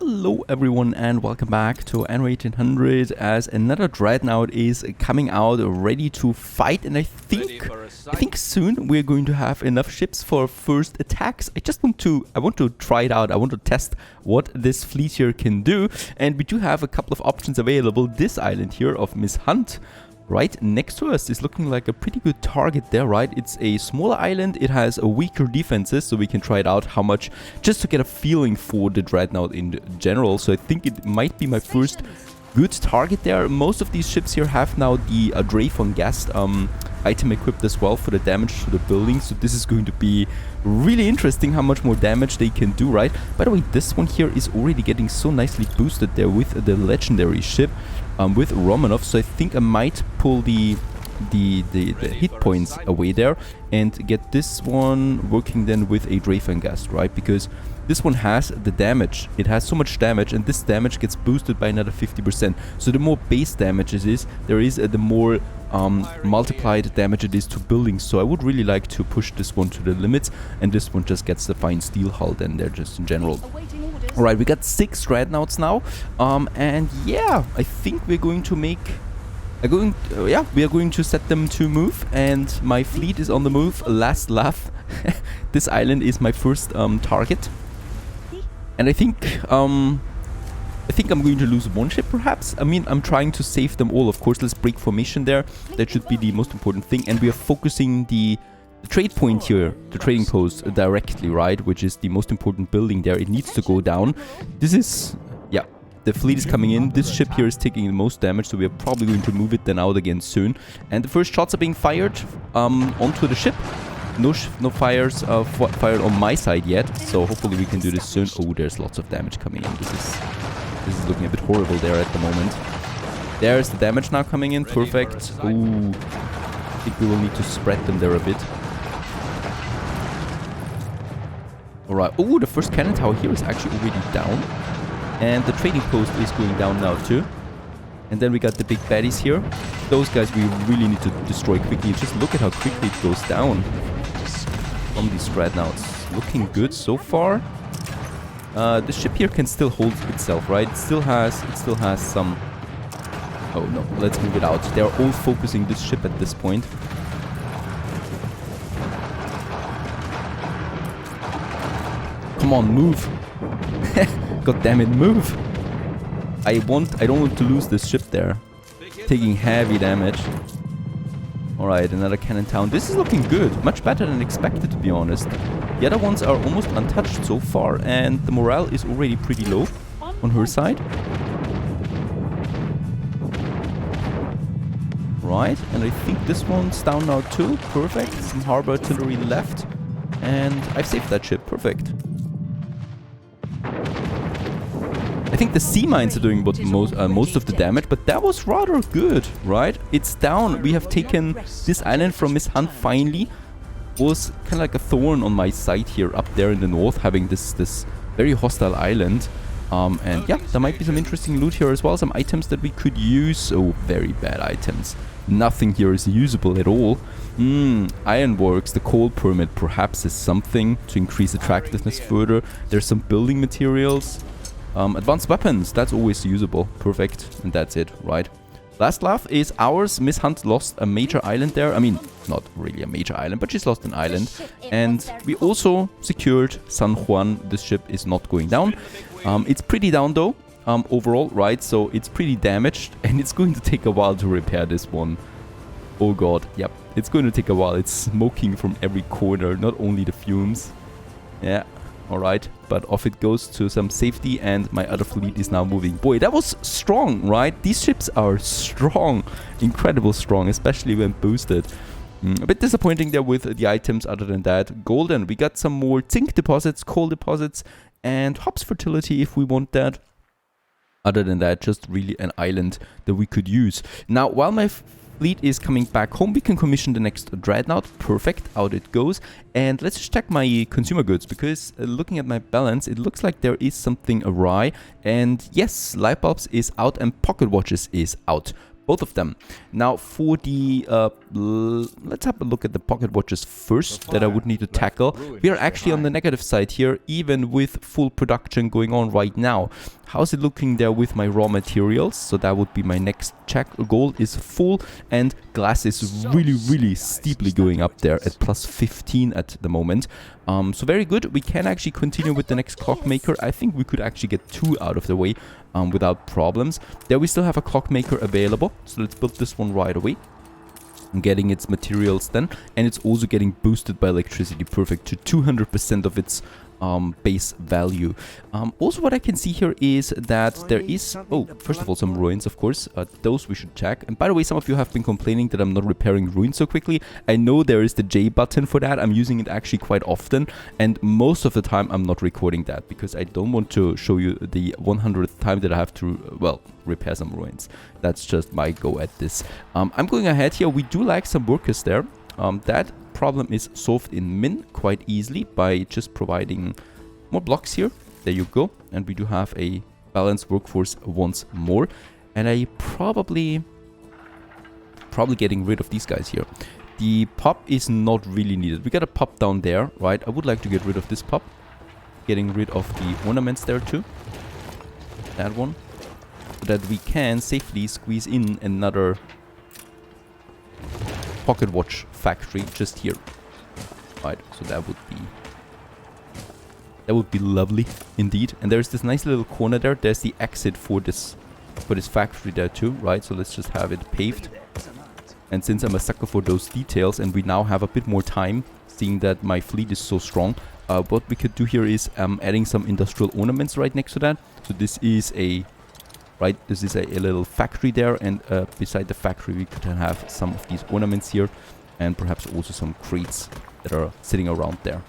Hello everyone and welcome back to Anno 1800 as another dreadnought is coming out ready to fight, and I think soon we're going to have enough ships for first attacks. I want to try it out. I want to test what this fleet here can do, and we do have a couple of options available. This island here of Miss Hunt right next to us is looking like a pretty good target there, right? It's a smaller island, it has a weaker defenses, so we can try it out how much, just to get a feeling for the dreadnought in general. So I think it might be my first good target there. Most of these ships here have now the Dreyfus gas item equipped as well for the damage to the building, so this is going to be really interesting how much more damage they can do, right? By the way, this one here is already getting so nicely boosted there with the legendary ship with Romanov, so I think I might pull the hit points away there and get this one working then with a Dreyfus gas, right? Because this one has the damage, it has so much damage, and this damage gets boosted by another 50%. So the more base damage it is, the more multiplied damage it is to buildings. So I would really like to push this one to the limits, and this one just gets the fine steel hull then there just in general. Alright, we got 6 dreadnoughts now, and yeah, I think we're going to make... we are going to set them to move, and my fleet is on the move. Last laugh. This island is my first target, and I think I'm going to lose one ship perhaps. I mean, I'm trying to save them all. Of course, let's break formation there. That should be the most important thing, and we are focusing the trade point here, the trading post directly, right? Which is the most important building there. It needs to go down. This is... yeah. The fleet is coming in. This ship here is taking the most damage, so we are probably going to move it then out again soon. And the first shots are being fired onto the ship. No fires fired on my side yet, so hopefully we can do this soon. Oh, there's lots of damage coming in. This is looking a bit horrible there at the moment. There's the damage now coming in. Perfect. Ooh, I think we will need to spread them there a bit. Alright. Oh, the first cannon tower here is actually already down. And the trading post is going down now too. And then we got the big baddies here. Those guys we really need to destroy quickly. Just look at how quickly it goes down from these dreadnoughts. Looking good so far. The ship here can still hold itself, right? It still has some... oh no, let's move it out. They're all focusing this ship at this point. Come on, move. God damn it, move! I don't want to lose this ship there. Taking heavy damage. Alright, another cannon town. This is looking good. Much better than expected, to be honest. The other ones are almost untouched so far, and the morale is already pretty low on her side. Right, and I think this one's down now too. Perfect. Some harbor artillery left. And I've saved that ship. Perfect. I think the sea mines are doing most of the damage, but that was rather good, right? It's down. We have taken this island from Miss Hunt finally. Was kind of like a thorn on my side here up there in the north, having this very hostile island. And yeah, there might be some interesting loot here as well. Some items that we could use. Oh, very bad items. Nothing here is usable at all. Ironworks, the coal permit perhaps is something to increase attractiveness further. There's some building materials. Advanced weapons, that's always usable. Perfect. And that's it, right? Last laugh is ours. Miss Hunt lost a major island there. I mean, not really a major island, but she's lost an island. And we also secured San Juan. This ship is not going down. It's pretty down though, overall, right? So it's pretty damaged, and it's going to take a while to repair this one. Oh god, yep. It's going to take a while. It's smoking from every corner, not only the fumes. Yeah. Alright, but off it goes to some safety, and my other fleet is now moving. Boy, that was strong, right? These ships are strong. Incredible strong, especially when boosted. A bit disappointing there with the items. Other than that, golden. We got some more zinc deposits, coal deposits, and hops fertility if we want that. Other than that, just really an island that we could use. Now, while my fleet is coming back home, we can commission the next dreadnought. Perfect, out it goes. And let's just check my consumer goods, because looking at my balance, it looks like there is something awry. And yes, light bulbs is out and pocket watches is out. Both of them. Now for the let's have a look at the pocket watches first that I would need to tackle. We are actually on the negative side here, even with full production going on right now. How's it looking there with my raw materials? So that would be my next check. Gold is full and glass is really steeply going up there at plus 15 at the moment. So very good. We can actually continue with the next clockmaker. I think we could actually get 2 out of the way without problems. There we still have a clockmaker available. So let's build this one right away. Getting its materials then, and it's also getting boosted by electricity, perfect, to 200% of its base value. Also what I can see here is that there is, oh, first of all, some ruins, of course. Those we should check. And by the way, some of you have been complaining that I'm not repairing ruins so quickly. I know there is the J button for that. I'm using it actually quite often, and most of the time I'm not recording that because I don't want to show you the 100th time that I have to, well, repair some ruins. That's just my go at this. I'm going ahead here. We do like some workers there. That problem is solved in min quite easily by just providing more blocks here. There you go. And we do have a balanced workforce once more. And I probably getting rid of these guys here. The pop is not really needed. We got a pop down there, right? I would like to get rid of this pop. Getting rid of the ornaments there too. That one. So that we can safely squeeze in another pocket watch factory just here, right? So that would be lovely indeed. And there's this nice little corner there. There's the exit for this factory there too, right? So let's just have it paved. And since I'm a sucker for those details, and we now have a bit more time, seeing that my fleet is so strong, what we could do here is adding some industrial ornaments right next to that. So this is a little factory there, and beside the factory we could have some of these ornaments here, and perhaps also some crates that are sitting around there.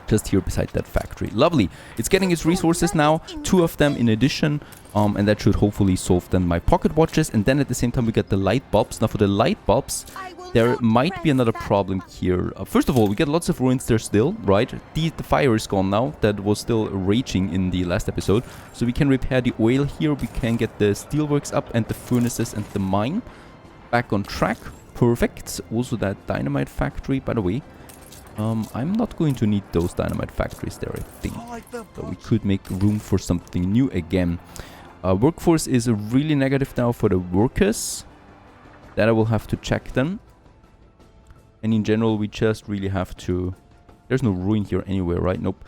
Just here beside that factory. Lovely. It's getting its resources now, 2 of them in addition, and that should hopefully solve then my pocket watches. And then at the same time we get the light bulbs. Now for the light bulbs, there might be another problem here. First of all, we get lots of ruins there still, right? The fire is gone now. That was still raging in the last episode. So we can repair the oil here. We can get the steelworks up and the furnaces and the mine back on track. Perfect. Also that dynamite factory, by the way. I'm not going to need those dynamite factories there, I think. So we could make room for something new again. Workforce is really negative now for the workers. That I will have to check then. And in general, we just really have to... There's no ruin here anywhere, right? Nope.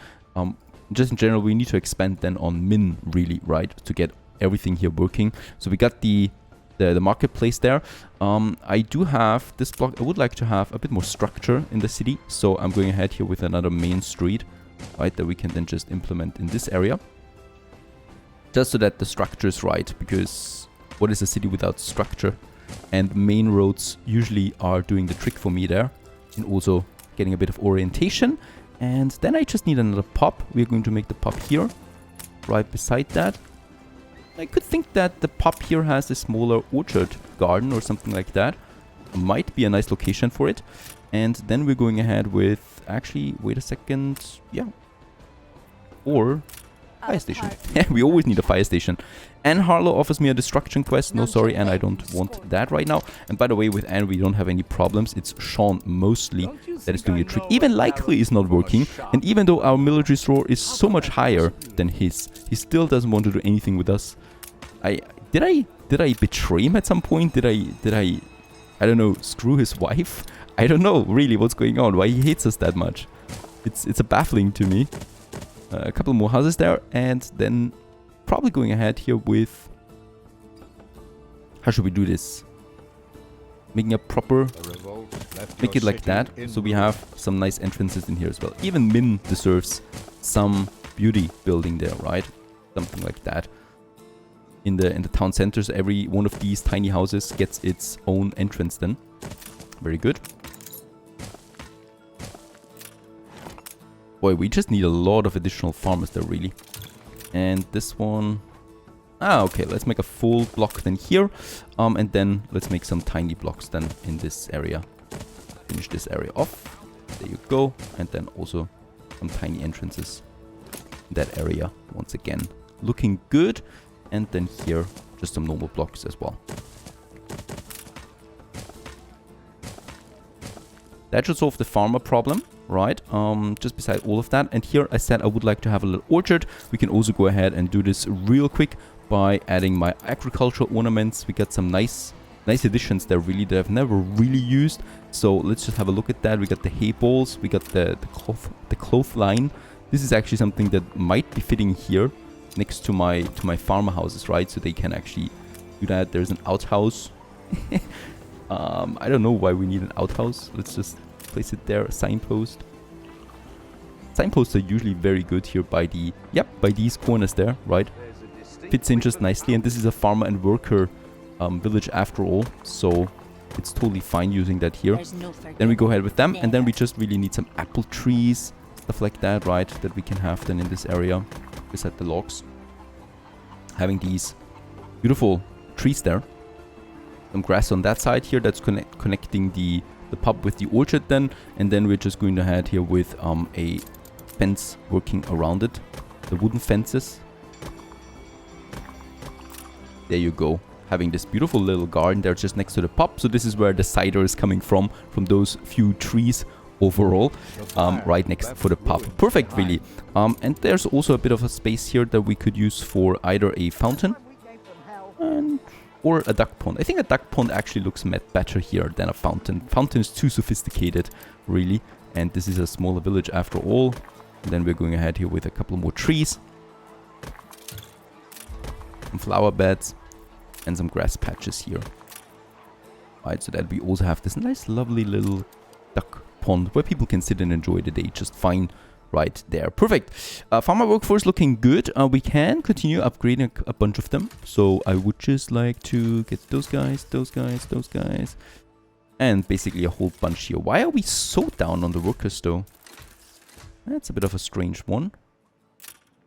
Just in general, we need to expand then on min, really, right? To get everything here working. So we got the marketplace there. I do have this block. I would like to have a bit more structure in the city. So I'm going ahead here with another main street, right? That we can then just implement in this area. Just so that the structure is right. Because what is a city without structure? And main roads usually are doing the trick for me there, and also getting a bit of orientation. And then I just need another pop. We're going to make the pop here, right beside that. I could think that the pop here has a smaller orchard garden or something like that. Might be a nice location for it. And then we're going ahead with, actually, wait a second, yeah. Or fire station. Yeah, we always need a fire station. Anne Harlow offers me a destruction quest. No, sorry, Anne, I don't want that right now. And by the way, with Anne, we don't have any problems. It's Sean mostly that is doing the trick. Even Likely is not working. And even though our military score is so much higher than his, he still doesn't want to do anything with us. Did I betray him at some point? Did I don't know, screw his wife? I don't know really what's going on. Why he hates us that much. It's a baffling to me. A couple more houses there, and then probably going ahead here with... How should we do this? Making a proper... Make it like that, so we have some nice entrances in here as well. Even Min deserves some beauty building there, right? Something like that. In the town centers, every one of these tiny houses gets its own entrance then. Very good. Boy, we just need a lot of additional farmers there, really. And this one... okay, let's make a full block then here. And then let's make some tiny blocks then in this area. Finish this area off. There you go. And then also some tiny entrances in that area once again. Looking good. And then here, just some normal blocks as well. That should solve the farmer problem, right? Just beside all of that. And here I said I would like to have a little orchard. We can also go ahead and do this real quick by adding my agricultural ornaments. We got some nice additions there really that I've never really used. So let's just have a look at that. We got the hay balls, we got the clothesline. This is actually something that might be fitting here next to my farmer houses, right? So they can actually do that. There's an outhouse. I don't know why we need an outhouse. Let's just place it there. A signpost. Signposts are usually very good here by these corners there, right? Fits in just nicely, and this is a farmer and worker village after all, so it's totally fine using that here. Then we go ahead with them, and then we just really need some apple trees, stuff like that, right? That we can have then in this area beside the logs. Having these beautiful trees there. Some grass on that side here that's connecting the pub with the orchard then, and then we're just going to head here with a fence working around it, the wooden fences. There you go, having this beautiful little garden there just next to the pub. So this is where the cider is coming from those few trees overall, right next for the pub. Perfect, really. And there's also a bit of a space here that we could use for either a fountain or a duck pond. I think a duck pond actually looks better here than a fountain. Fountain is too sophisticated, really. And this is a smaller village after all. And then we're going ahead here with a couple more trees. Some flower beds. And some grass patches here. Right, so that we also have this nice, lovely little duck pond where people can sit and enjoy the day just fine. Right there. Perfect. Farmer workforce looking good. We can continue upgrading a bunch of them. So I would just like to get those guys, those guys, those guys. And basically a whole bunch here. Why are we so down on the workers though? That's a bit of a strange one.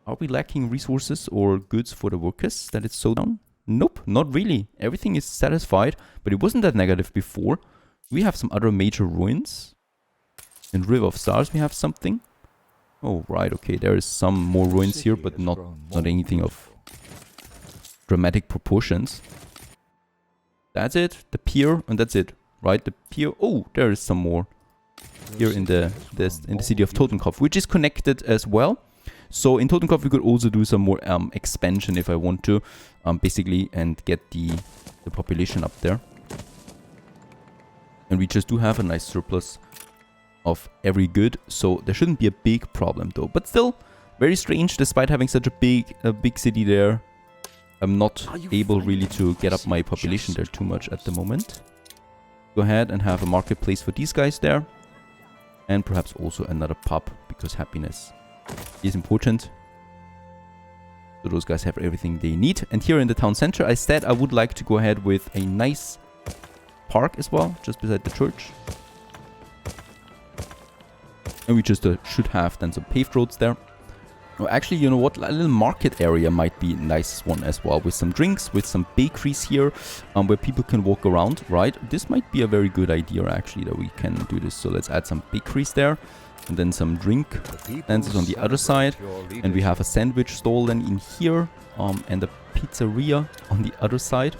Are we lacking resources or goods for the workers that it's so down? Nope, not really. Everything is satisfied, but it wasn't that negative before. We have some other major ruins. In River of Stars we have something. Oh, right, okay, there is some more ruins here, but not anything of dramatic proportions. That's it, the pier, and that's it, right? The pier, oh, there is some more here in the city of Totenkopf, which is connected as well. So in Totenkopf we could also do some more expansion if I want to, basically, and get the population up there. And we just do have a nice surplus of every good, so there shouldn't be a big problem though. But still, very strange, despite having such a big city there. I'm not able really to get up my population there too much at the moment. Go ahead and have a marketplace for these guys there. And perhaps also another pub, because happiness is important. So those guys have everything they need. And here in the town center, I said I would like to go ahead with a nice park as well, just beside the church. And we just should have then some paved roads there. Oh, actually, you know what? A little market area might be a nice one as well. With some drinks, with some bakeries here, where people can walk around, right? This might be a very good idea, actually, that we can do this. So let's add some bakeries there. And then some drink stands on the other side. And we have a sandwich stall then in here. And a pizzeria on the other side.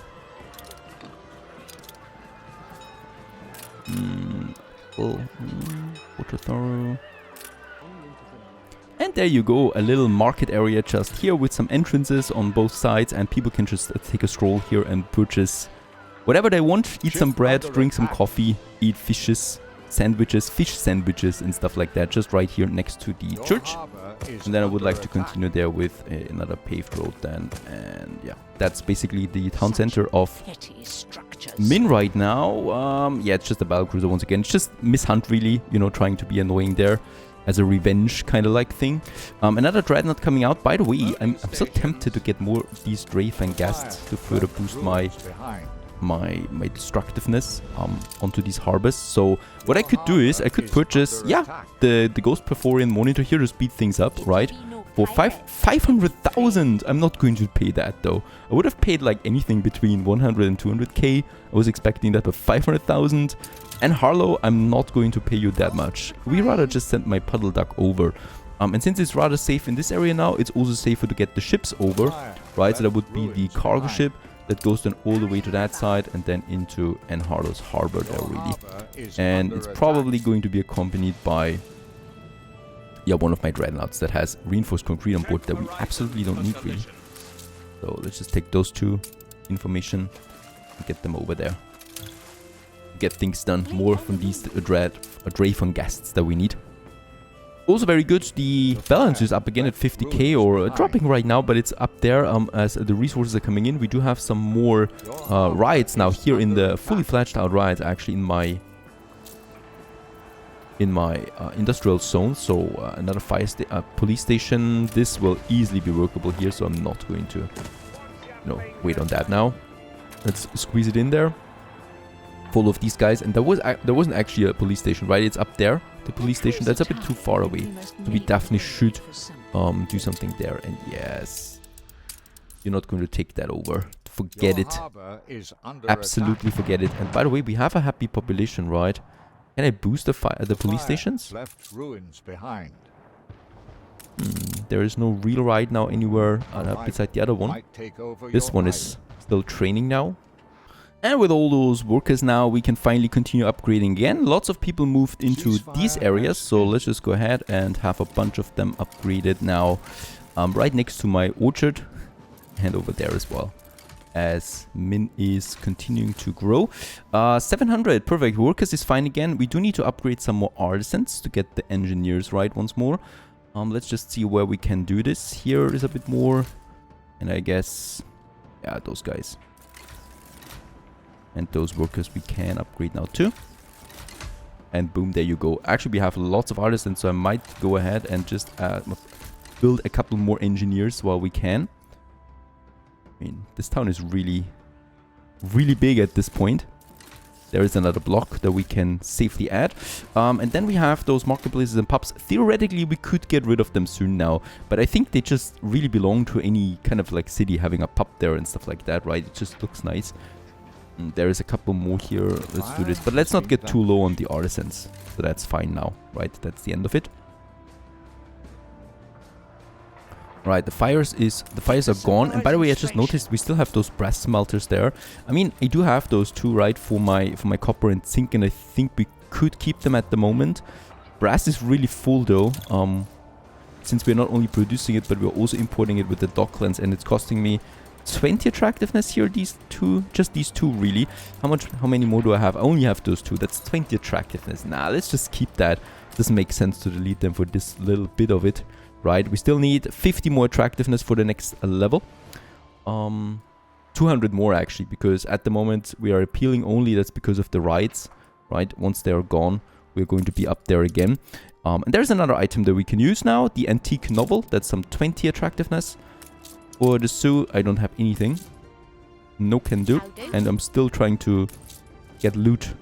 Water thorough. And there you go, a little market area just here with some entrances on both sides, and people can just take a stroll here and purchase whatever they want. Eat some bread, drink some coffee, eat fish sandwiches and stuff like that, just right here next to the church. And then I would like to continue there with another paved road then. And yeah, that's basically the town center of Min right now. Yeah, it's just a battle cruiser once again. It's just Miss Hunt really, you know, trying to be annoying there as a revenge kind of like thing. Another dreadnought coming out. By the way, I'm so tempted to get more of these Drafe and Ghasts to further boost my destructiveness onto these harbors. So what I could do is I could purchase, yeah, the Ghost Perforian monitor here to speed things up, right? For 500,000. I'm not going to pay that though. I would have paid like anything between 100 and 200k. I was expecting that, but 500,000. And Harlow, I'm not going to pay you that much. We rather just send my puddle duck over. And since it's rather safe in this area now, it's also safer to get the ships over, right? So that would be the cargo ship, that goes then all the way to that side and then into Enhardo's harbor there really. And it's probably going to be accompanied by one of my dreadnoughts that has reinforced concrete on board that we absolutely don't need really. So let's just take those two information and get them over there. Get things done. More from these Drayfon guests that we need. Also very good, the balance is up again at 50k or dropping right now, but it's up there as the resources are coming in. We do have some more riots now here in the fully fledged out riots actually in my industrial zone. So another police station. This will easily be workable here, so I'm not going to wait on that now. Let's squeeze it in there. Full of these guys, and there wasn't actually a police station, right? It's up there, the police station. That's a bit too far away, so we definitely should do something there. And yes, you're not going to take that over. Forget it. Absolutely forget it. And by the way, we have a happy population, right? Can I boost the police stations? There is no real right now anywhere beside the other one. This one is still training now. And with all those workers now, we can finally continue upgrading again. Lots of people moved into these areas, so let's just go ahead and have a bunch of them upgraded now right next to my orchard and over there as well, as Min is continuing to grow. 700, perfect. Workers is fine again. We do need to upgrade some more artisans to get the engineers right once more. Let's just see where we can do this. Here is a bit more, and I guess, yeah, those guys. And those workers we can upgrade now too. And boom, there you go. Actually, we have lots of artisans, so I might go ahead and just build a couple more engineers while we can. I mean, this town is really, really big at this point. There is another block that we can safely add. And then we have those marketplaces and pubs. Theoretically, we could get rid of them soon now. But I think they just really belong to any kind of like city having a pub there and stuff like that, right? It just looks nice. There is a couple more here. Let's do this. But let's not get too low on the artisans. So that's fine now, right? That's the end of it. Right, the fires are gone. And by the way, I just noticed we still have those brass smelters there. I mean, I do have those two, right, for my copper and zinc, and I think we could keep them at the moment. Brass is really full though. Since we're not only producing it, but we're also importing it with the docklands, and it's costing me 20 attractiveness here, just these two really. How many more do I have? I only have those two. That's 20 attractiveness. Nah, let's just keep that. Doesn't make sense to delete them for this little bit of it, right? We still need 50 more attractiveness for the next level. 200 more actually, because at the moment we are appealing only. That's because of the rights, right? Once they are gone, we're going to be up there again. And there's another item that we can use now, the antique novel. That's some 20 attractiveness. For the zoo, I don't have anything. No can do. And I'm still trying to get loot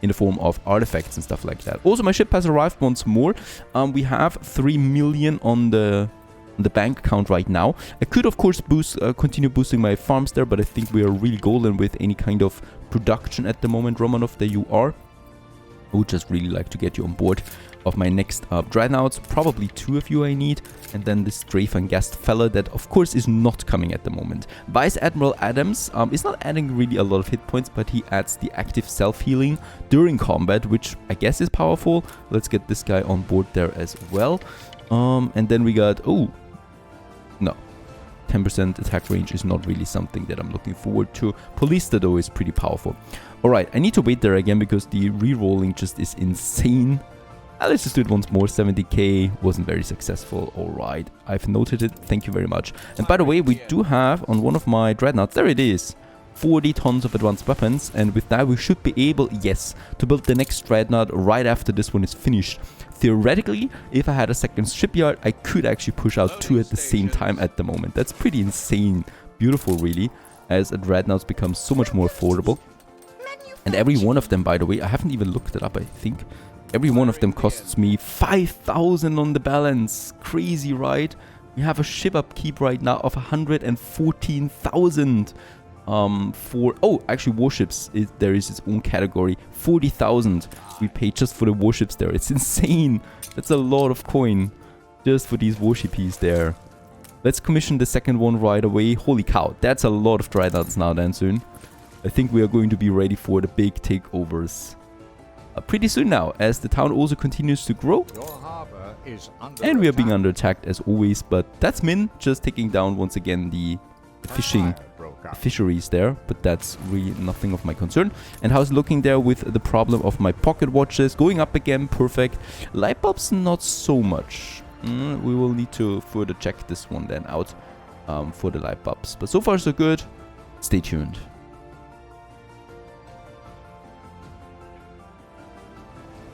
in the form of artifacts and stuff like that. Also, my ship has arrived once more. We have 3 million on the bank account right now. I could, of course, continue boosting my farms there, but I think we are really golden with any kind of production at the moment, Romanov, there you are. I would just really like to get you on board of my next dreadnoughts. Probably 2 of you I need, and then this Drayfon guest fella that of course is not coming at the moment. Vice Admiral Adams is not adding really a lot of hit points, but he adds the active self-healing during combat, which I guess is powerful. Let's get this guy on board there as well. And then we got, oh no, 10% attack range is not really something that I'm looking forward to. Police though is pretty powerful. Alright, I need to wait there again because the re-rolling just is insane. Let's just do it once more. 70k wasn't very successful. Alright, I've noted it. Thank you very much. And by the way, we do have on one of my dreadnoughts, there it is, 40 tons of advanced weapons. And with that, we should be able, yes, to build the next dreadnought right after this one is finished. Theoretically, if I had a second shipyard, I could actually push out 2 at the same time at the moment. That's pretty insane. Beautiful, really, as a dreadnoughts become so much more affordable. And every one of them, by the way, I haven't even looked it up, I think. Every one of them costs me 5,000 on the balance. Crazy, right? We have a ship upkeep right now of 114,000. Actually warships, there is its own category. 40,000 we pay just for the warships there. It's insane. That's a lot of coin just for these warshipies there. Let's commission the second one right away. Holy cow, that's a lot of dreadnoughts now then soon. I think we are going to be ready for the big takeovers pretty soon now, as the town also continues to grow. And we are being under attack as always, but that's Min just taking down once again the fisheries there, but that's really nothing of my concern. And how's it looking there with the problem of my pocket watches? Going up again, perfect. Light bulbs, not so much. We will need to further check this one then out for the light bulbs. But so far so good. Stay tuned.